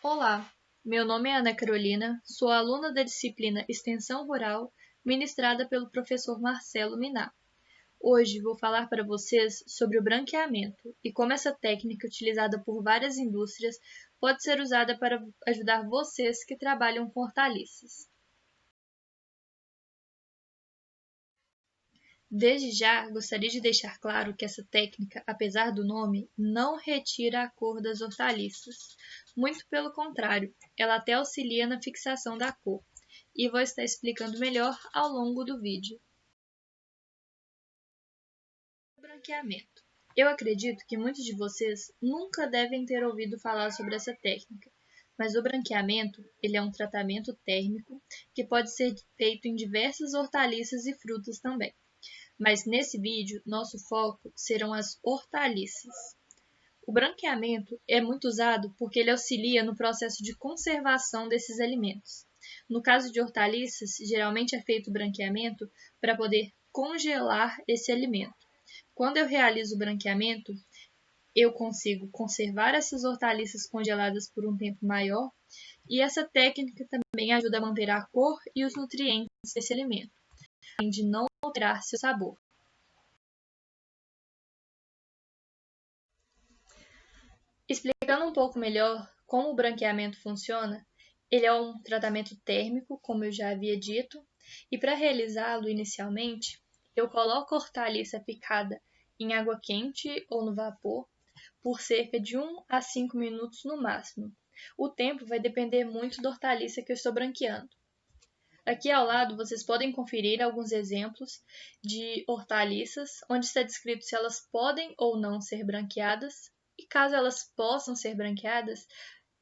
Olá, meu nome é Ana Carolina, sou aluna da disciplina Extensão Rural, ministrada pelo professor Marcelo Miná. Hoje vou falar para vocês sobre o branqueamento e como essa técnica, utilizada por várias indústrias, pode ser usada para ajudar vocês que trabalham com hortaliças. Desde já, gostaria de deixar claro que essa técnica, apesar do nome, não retira a cor das hortaliças. Muito pelo contrário, ela até auxilia na fixação da cor. E vou estar explicando melhor ao longo do vídeo. Branqueamento. Eu acredito que muitos de vocês nunca devem ter ouvido falar sobre essa técnica, mas o branqueamento ele é um tratamento térmico que pode ser feito em diversas hortaliças e frutas também. Mas nesse vídeo, nosso foco serão as hortaliças. O branqueamento é muito usado porque ele auxilia no processo de conservação desses alimentos. No caso de hortaliças, geralmente é feito o branqueamento para poder congelar esse alimento. Quando eu realizo o branqueamento, eu consigo conservar essas hortaliças congeladas por um tempo maior e essa técnica também ajuda a manter a cor e os nutrientes desse alimento, além de não alterar seu sabor. Explicando um pouco melhor como o branqueamento funciona, ele é um tratamento térmico, como eu já havia dito, e para realizá-lo inicialmente, eu coloco a hortaliça picada em água quente ou no vapor por cerca de 1 a 5 minutos no máximo. O tempo vai depender muito da hortaliça que eu estou branqueando. Aqui ao lado vocês podem conferir alguns exemplos de hortaliças, onde está descrito se elas podem ou não ser branqueadas, e caso elas possam ser branqueadas,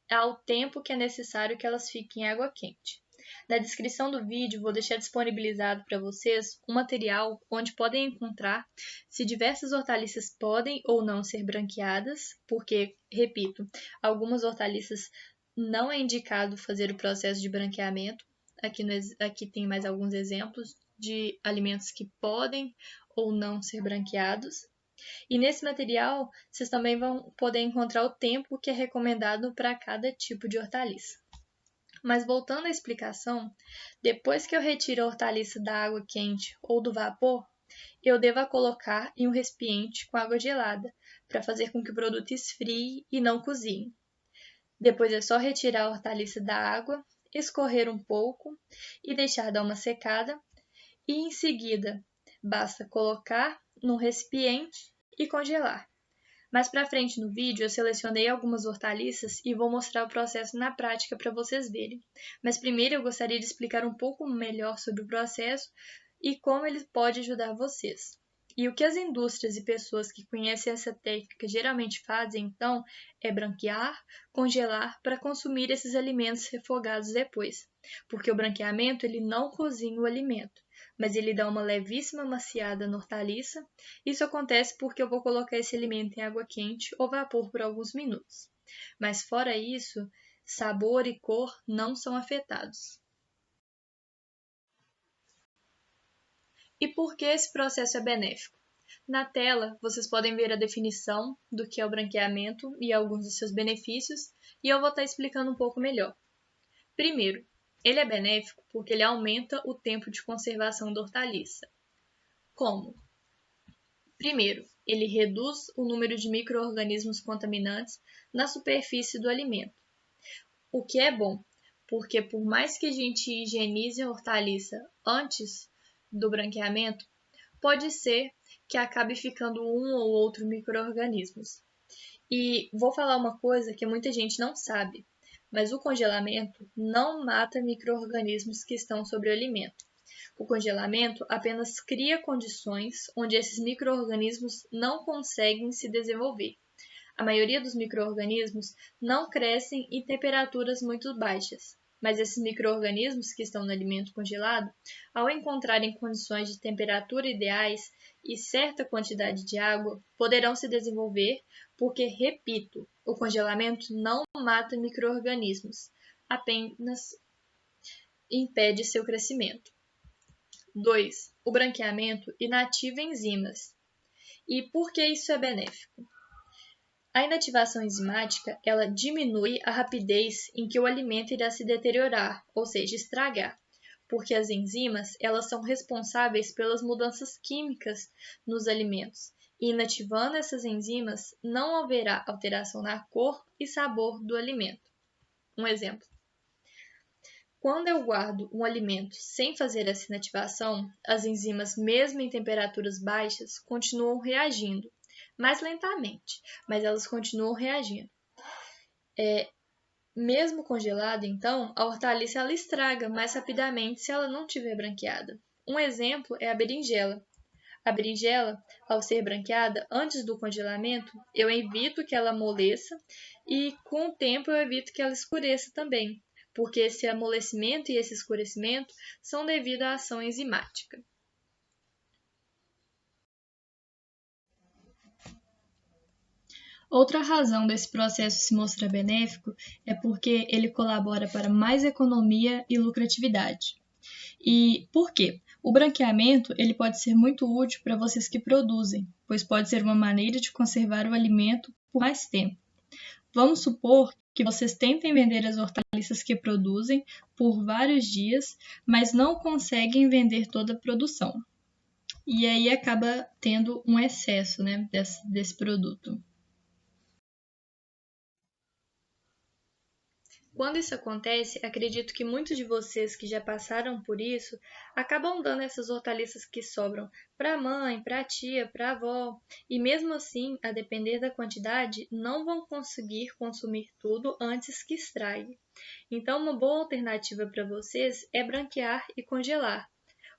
ao tempo que é necessário que elas fiquem em água quente. Na descrição do vídeo vou deixar disponibilizado para vocês um material onde podem encontrar se diversas hortaliças podem ou não ser branqueadas, porque, repito, algumas hortaliças não é indicado fazer o processo de branqueamento. Aqui tem mais alguns exemplos de alimentos que podem ou não ser branqueados. E nesse material, vocês também vão poder encontrar o tempo que é recomendado para cada tipo de hortaliça. Mas voltando à explicação, depois que eu retiro a hortaliça da água quente ou do vapor, eu devo a colocar em um recipiente com água gelada, para fazer com que o produto esfrie e não cozinhe. Depois é só retirar a hortaliça da água, escorrer um pouco e deixar dar uma secada, e em seguida basta colocar num recipiente e congelar. Mais para frente no vídeo eu selecionei algumas hortaliças e vou mostrar o processo na prática para vocês verem. Mas primeiro eu gostaria de explicar um pouco melhor sobre o processo e como ele pode ajudar vocês. E o que as indústrias e pessoas que conhecem essa técnica geralmente fazem, então, é branquear, congelar para consumir esses alimentos refogados depois. Porque o branqueamento ele não cozinha o alimento, mas ele dá uma levíssima maciada na hortaliça. Isso acontece porque eu vou colocar esse alimento em água quente ou vapor por alguns minutos. Mas fora isso, sabor e cor não são afetados. E por que esse processo é benéfico? Na tela, vocês podem ver a definição do que é o branqueamento e alguns de seus benefícios, e eu vou estar explicando um pouco melhor. Primeiro, ele é benéfico porque ele aumenta o tempo de conservação da hortaliça. Como? Primeiro, ele reduz o número de micro-organismos contaminantes na superfície do alimento, o que é bom, porque por mais que a gente higienize a hortaliça antes do branqueamento, pode ser que acabe ficando um ou outro micro-organismos. E vou falar uma coisa que muita gente não sabe, mas o congelamento não mata micro-organismos que estão sobre o alimento. O congelamento apenas cria condições onde esses micro-organismos não conseguem se desenvolver. A maioria dos micro-organismos não crescem em temperaturas muito baixas, mas esses micro-organismos que estão no alimento congelado, ao encontrarem condições de temperatura ideais e certa quantidade de água, poderão se desenvolver porque, repito, o congelamento não mata micro-organismos, apenas impede seu crescimento. 2. O branqueamento inativa enzimas. E por que isso é benéfico? A inativação enzimática, ela diminui a rapidez em que o alimento irá se deteriorar, ou seja, estragar, porque as enzimas, elas são responsáveis pelas mudanças químicas nos alimentos. E inativando essas enzimas, não haverá alteração na cor e sabor do alimento. Um exemplo. Quando eu guardo um alimento sem fazer essa inativação, as enzimas, mesmo em temperaturas baixas, continuam reagindo, mais lentamente, mas elas continuam reagindo. Mesmo congelada, então, a hortaliça ela estraga mais rapidamente se ela não estiver branqueada. Um exemplo é a berinjela. A berinjela, ao ser branqueada antes do congelamento, eu evito que ela amoleça e, com o tempo, eu evito que ela escureça também, porque esse amolecimento e esse escurecimento são devido à ação enzimática. Outra razão desse processo se mostrar benéfico é porque ele colabora para mais economia e lucratividade. E por quê? O branqueamento ele pode ser muito útil para vocês que produzem, pois pode ser uma maneira de conservar o alimento por mais tempo. Vamos supor que vocês tentem vender as hortaliças que produzem por vários dias, mas não conseguem vender toda a produção. E aí acaba tendo um excesso, né, desse produto. Quando isso acontece, acredito que muitos de vocês que já passaram por isso acabam dando essas hortaliças que sobram para a mãe, para a tia, para a avó, e mesmo assim, a depender da quantidade, não vão conseguir consumir tudo antes que estrague. Então, uma boa alternativa para vocês é branquear e congelar.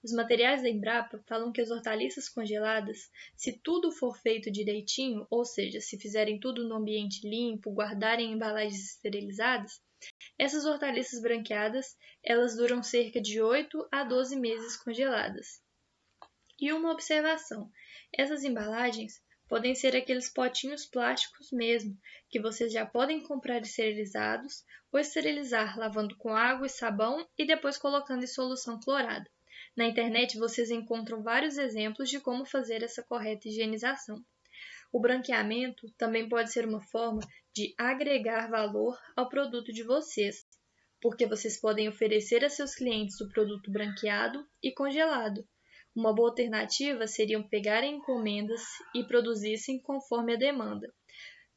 Os materiais da Embrapa falam que as hortaliças congeladas, se tudo for feito direitinho, ou seja, se fizerem tudo no ambiente limpo, guardarem em embalagens esterilizadas, essas hortaliças branqueadas, elas duram cerca de 8 a 12 meses congeladas. E uma observação, essas embalagens podem ser aqueles potinhos plásticos mesmo, que vocês já podem comprar esterilizados ou esterilizar lavando com água e sabão e depois colocando em solução clorada. Na internet vocês encontram vários exemplos de como fazer essa correta higienização. O branqueamento também pode ser uma forma de agregar valor ao produto de vocês, porque vocês podem oferecer a seus clientes o produto branqueado e congelado. Uma boa alternativa seria pegar encomendas e produzissem conforme a demanda.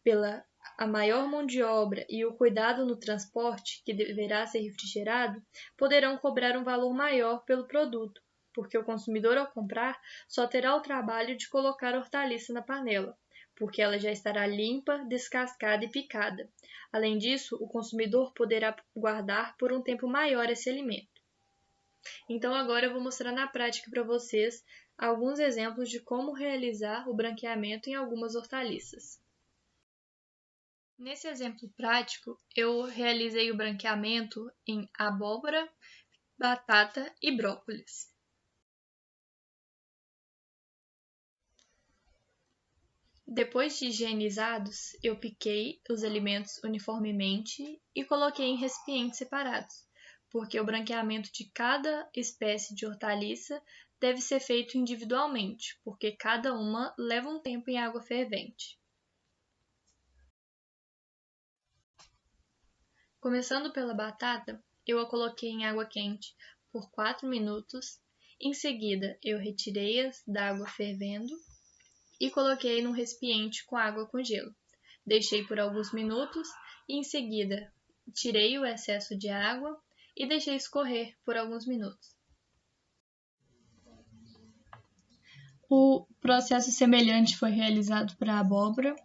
Pela a maior mão de obra e o cuidado no transporte, que deverá ser refrigerado, poderão cobrar um valor maior pelo produto, porque o consumidor, ao comprar, só terá o trabalho de colocar a hortaliça na panela, porque ela já estará limpa, descascada e picada. Além disso, o consumidor poderá guardar por um tempo maior esse alimento. Então, agora eu vou mostrar na prática para vocês alguns exemplos de como realizar o branqueamento em algumas hortaliças. Nesse exemplo prático, eu realizei o branqueamento em abóbora, batata e brócolis. Depois de higienizados, eu piquei os alimentos uniformemente e coloquei em recipientes separados, porque o branqueamento de cada espécie de hortaliça deve ser feito individualmente, porque cada uma leva um tempo em água fervente. Começando pela batata, eu a coloquei em água quente por 4 minutos. Em seguida, eu retirei-as da água fervendo e coloquei num recipiente com água com gelo. Deixei por alguns minutos e em seguida tirei o excesso de água e deixei escorrer por alguns minutos. O processo semelhante foi realizado para a abóbora.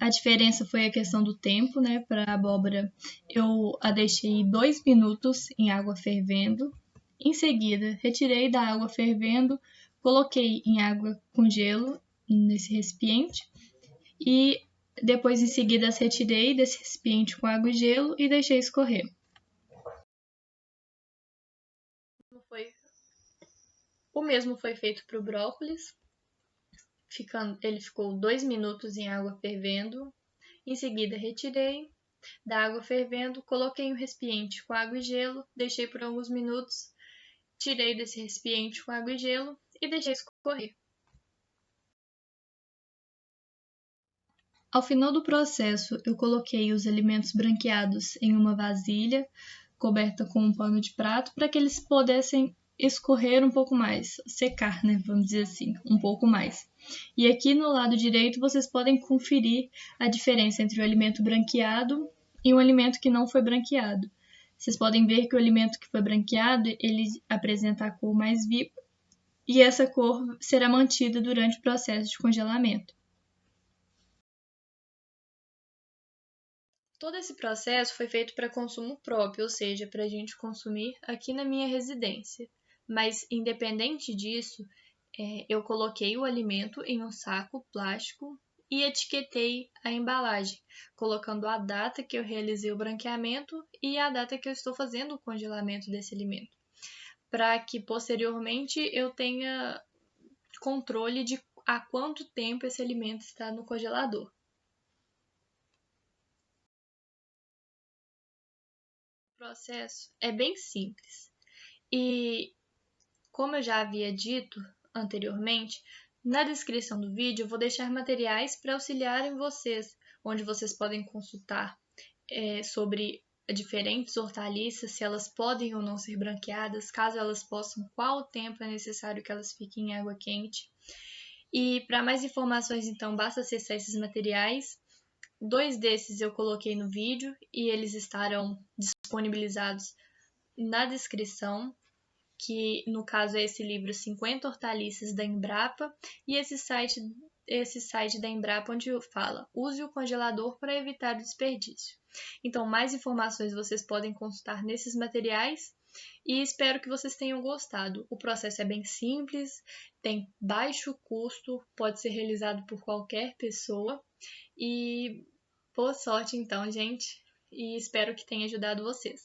A diferença foi a questão do tempo, né? Para a abóbora, eu a deixei 2 minutos em água fervendo. Em seguida, retirei da água fervendo, coloquei em água com gelo nesse recipiente e depois, em seguida, as retirei desse recipiente com água e gelo e deixei escorrer. O mesmo foi feito para o brócolis. Ele ficou 2 minutos em água fervendo. Em seguida, retirei da água fervendo, coloquei em um recipiente com água e gelo, deixei por alguns minutos, tirei desse recipiente com água e gelo e deixei escorrer. Ao final do processo, eu coloquei os alimentos branqueados em uma vasilha coberta com um pano de prato para que eles pudessem escorrer um pouco mais, secar, né? Vamos dizer assim, um pouco mais. E aqui no lado direito vocês podem conferir a diferença entre o alimento branqueado e um alimento que não foi branqueado. Vocês podem ver que o alimento que foi branqueado, ele apresenta a cor mais viva e essa cor será mantida durante o processo de congelamento. Todo esse processo foi feito para consumo próprio, ou seja, para a gente consumir aqui na minha residência. Mas, independente disso, eu coloquei o alimento em um saco plástico e etiquetei a embalagem, colocando a data que eu realizei o branqueamento e a data que eu estou fazendo o congelamento desse alimento, para que posteriormente eu tenha controle de há quanto tempo esse alimento está no congelador. O processo é bem simples e, como eu já havia dito anteriormente, na descrição do vídeo eu vou deixar materiais para auxiliarem vocês, onde vocês podem consultar sobre diferentes hortaliças, se elas podem ou não ser branqueadas, caso elas possam, qual o tempo é necessário que elas fiquem em água quente. E para mais informações, então, basta acessar esses materiais. 2 desses eu coloquei no vídeo e eles estarão disponibilizados na descrição, que no caso é esse livro 50 hortaliças da Embrapa e esse site da Embrapa onde fala: use o congelador para evitar o desperdício. Então, mais informações vocês podem consultar nesses materiais e espero que vocês tenham gostado. O processo é bem simples, tem baixo custo, pode ser realizado por qualquer pessoa e boa sorte então, gente, e espero que tenha ajudado vocês.